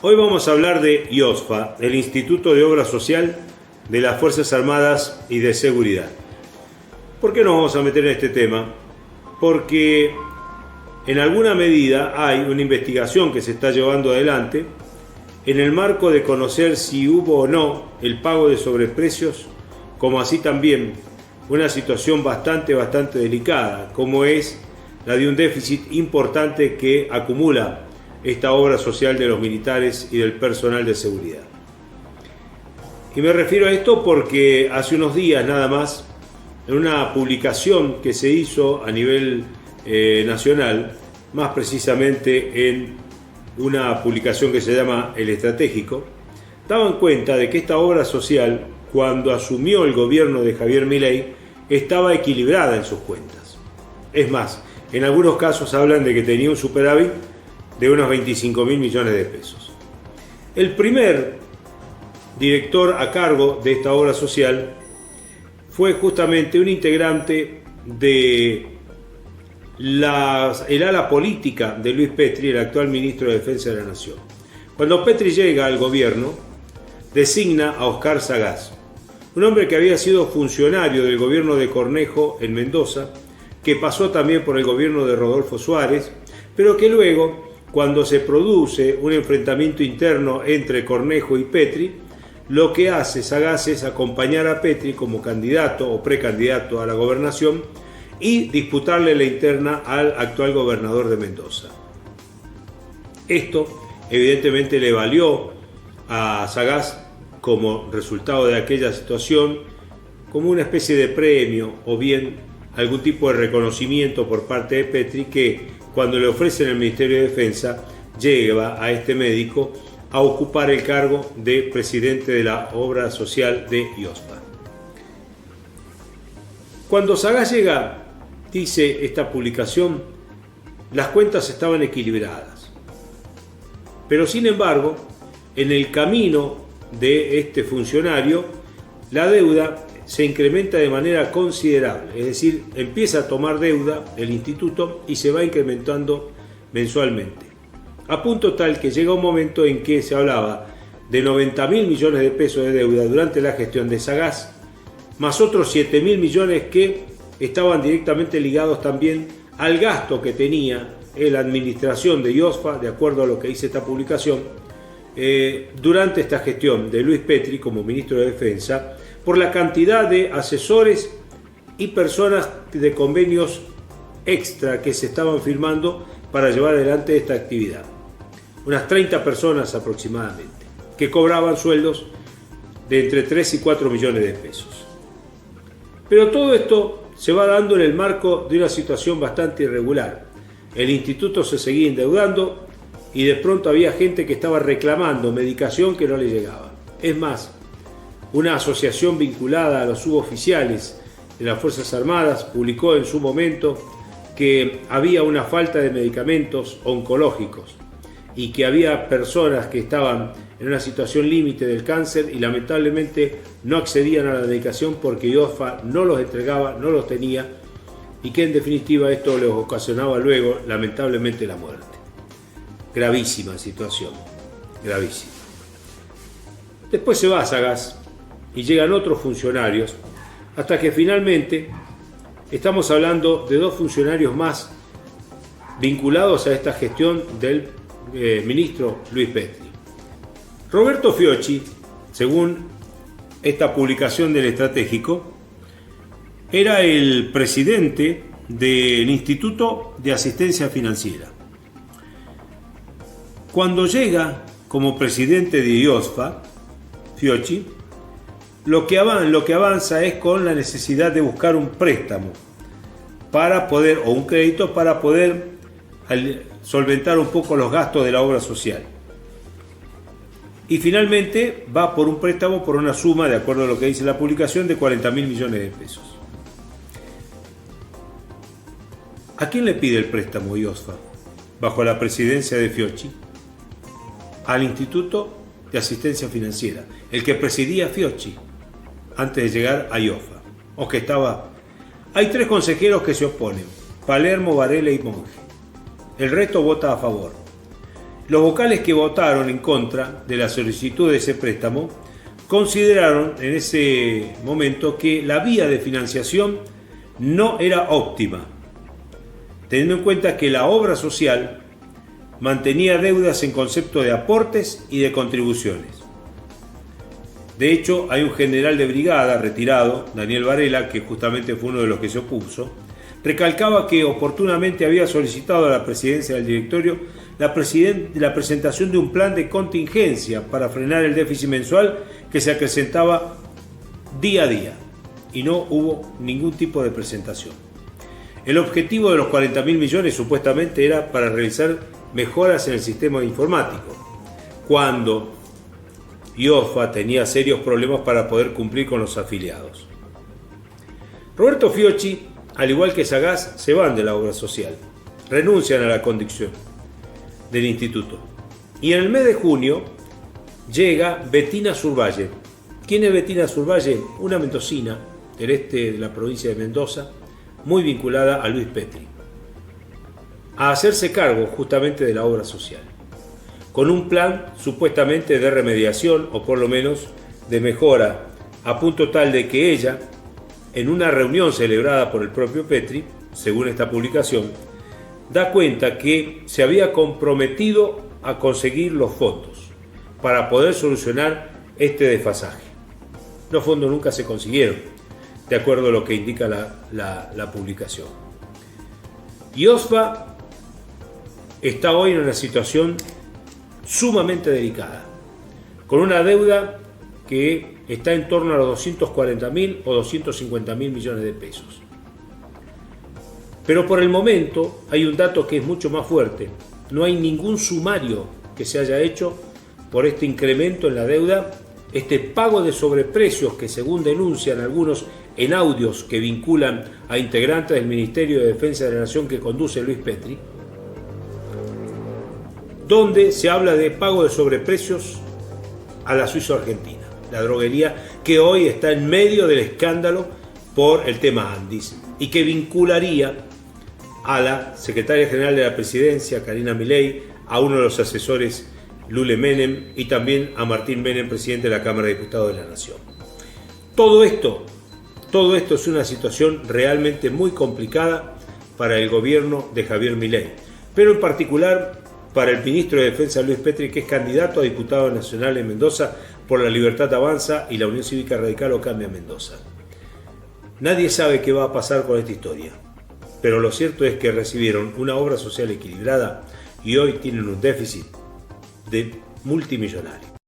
Hoy vamos a hablar de IOSFA, el Instituto de Obra Social de las Fuerzas Armadas y de Seguridad. ¿Por qué nos vamos a meter en este tema? Porque en alguna medida hay una investigación que se está llevando adelante en el marco de conocer si hubo o no el pago de sobreprecios, como así también una situación bastante delicada, como es la de un déficit importante que acumula esta obra social de los militares y del personal de seguridad. Y me refiero a esto porque hace unos días nada más, en una publicación que se hizo a nivel nacional, más precisamente en una publicación que se llama El Estratégico, daban cuenta de que esta obra social, cuando asumió el gobierno de Javier Milei, estaba equilibrada en sus cuentas. Es más, en algunos casos hablan de que tenía un superávit de unos 25.000 millones de pesos. El primer director a cargo de esta obra social fue justamente un integrante de el ala política de Luis Petri, el actual ministro de Defensa de la Nación. Cuando Petri llega al gobierno, designa a Oscar Sagaz, un hombre que había sido funcionario del gobierno de Cornejo en Mendoza, que pasó también por el gobierno de Rodolfo Suárez, pero que luego, cuando se produce un enfrentamiento interno entre Cornejo y Petri, lo que hace Sagaz es acompañar a Petri como candidato o precandidato a la gobernación y disputarle la interna al actual gobernador de Mendoza. Esto evidentemente le valió a Sagaz, como resultado de aquella situación, como una especie de premio o bien algún tipo de reconocimiento por parte de Petri, que cuando le ofrecen el Ministerio de Defensa lleva a este médico a ocupar el cargo de presidente de la obra social de IOSFA. Cuando Sagaz llega, dice esta publicación, las cuentas estaban equilibradas. Pero sin embargo, en el camino de este funcionario, la deuda se incrementa de manera considerable, es decir, empieza a tomar deuda el instituto y se va incrementando mensualmente. A punto tal que llega un momento en que se hablaba de 90.000 millones de pesos de deuda durante la gestión de Sagaz, más otros 7.000 millones que estaban directamente ligados también al gasto que tenía la administración de IOSFA, de acuerdo a lo que dice esta publicación, durante esta gestión de Luis Petri como ministro de Defensa, por la cantidad de asesores y personas de convenios extra que se estaban firmando para llevar adelante esta actividad. Unas 30 personas aproximadamente, que cobraban sueldos de entre 3 y 4 millones de pesos. Pero todo esto se va dando en el marco de una situación bastante irregular. El instituto se seguía endeudando y de pronto había gente que estaba reclamando medicación que no le llegaba. Es más, una asociación vinculada a los suboficiales de las Fuerzas Armadas publicó en su momento que había una falta de medicamentos oncológicos y que había personas que estaban en una situación límite del cáncer y lamentablemente no accedían a la medicación porque IOSFA no los entregaba, no los tenía, y que en definitiva esto les ocasionaba luego lamentablemente la muerte. Gravísima situación, gravísima. Después se va Sagaz y llegan otros funcionarios, hasta que finalmente estamos hablando de dos funcionarios más vinculados a esta gestión del ministro Luis Petri. Roberto Fiocchi, según esta publicación del Estratégico, era el presidente del Instituto de Asistencia Financiera. Cuando llega como presidente de IOSFA, Fiocchi, lo que avanza es con la necesidad de buscar un préstamo para poder, o un crédito para poder solventar un poco los gastos de la obra social. Y finalmente va por un préstamo por una suma, de acuerdo a lo que dice la publicación, de 40.000 millones de pesos. ¿A quién le pide el préstamo IOSFA bajo la presidencia de Fiocchi? Al Instituto de Asistencia Financiera, el que presidía Fiocchi antes de llegar a IOSFA, o que estaba. Hay 3 consejeros que se oponen: Palermo, Varela y Monge. El resto vota a favor. Los vocales que votaron en contra de la solicitud de ese préstamo consideraron en ese momento que la vía de financiación no era óptima, teniendo en cuenta que la obra social mantenía deudas en concepto de aportes y de contribuciones. De hecho, hay un general de brigada retirado, Daniel Varela, que justamente fue uno de los que se opuso, recalcaba que oportunamente había solicitado a la presidencia del directorio la presentación de un plan de contingencia para frenar el déficit mensual que se acrecentaba día a día, y no hubo ningún tipo de presentación. El objetivo de los 40.000 millones supuestamente era para realizar mejoras en el sistema informático, cuando IOSFA tenía serios problemas para poder cumplir con los afiliados. Roberto Fiocchi, al igual que Sagaz, se van de la obra social, renuncian a la conducción del instituto. Y en el mes de junio llega Bettina Survalle. ¿Quién es Bettina Survalle? Una mendocina del este de la provincia de Mendoza, muy vinculada a Luis Petri, a hacerse cargo justamente de la obra social, con un plan supuestamente de remediación o por lo menos de mejora, a punto tal de que ella, en una reunión celebrada por el propio Petri, según esta publicación, da cuenta que se había comprometido a conseguir los fondos para poder solucionar este desfasaje. Los fondos nunca se consiguieron, de acuerdo a lo que indica la publicación. IOSFA está hoy en una situación sumamente delicada, con una deuda que está en torno a los 240.000 o 250.000 millones de pesos. Pero por el momento hay un dato que es mucho más fuerte. No hay ningún sumario que se haya hecho por este incremento en la deuda, este pago de sobreprecios que, según denuncian algunos en audios que vinculan a integrantes del Ministerio de Defensa de la Nación que conduce Luis Petri, donde se habla de pago de sobreprecios a la suizo-argentina, la droguería que hoy está en medio del escándalo por el tema Andis y que vincularía a la secretaria general de la presidencia, Karina Milei, a uno de los asesores, Lule Menem, y también a Martín Menem, presidente de la Cámara de Diputados de la Nación. Todo esto es una situación realmente muy complicada para el gobierno de Javier Milei, pero en particular para el ministro de Defensa Luis Petri, que es candidato a diputado nacional en Mendoza por La Libertad Avanza y la Unión Cívica Radical o Cambia Mendoza. Nadie sabe qué va a pasar con esta historia, pero lo cierto es que recibieron una obra social equilibrada y hoy tienen un déficit de multimillonario.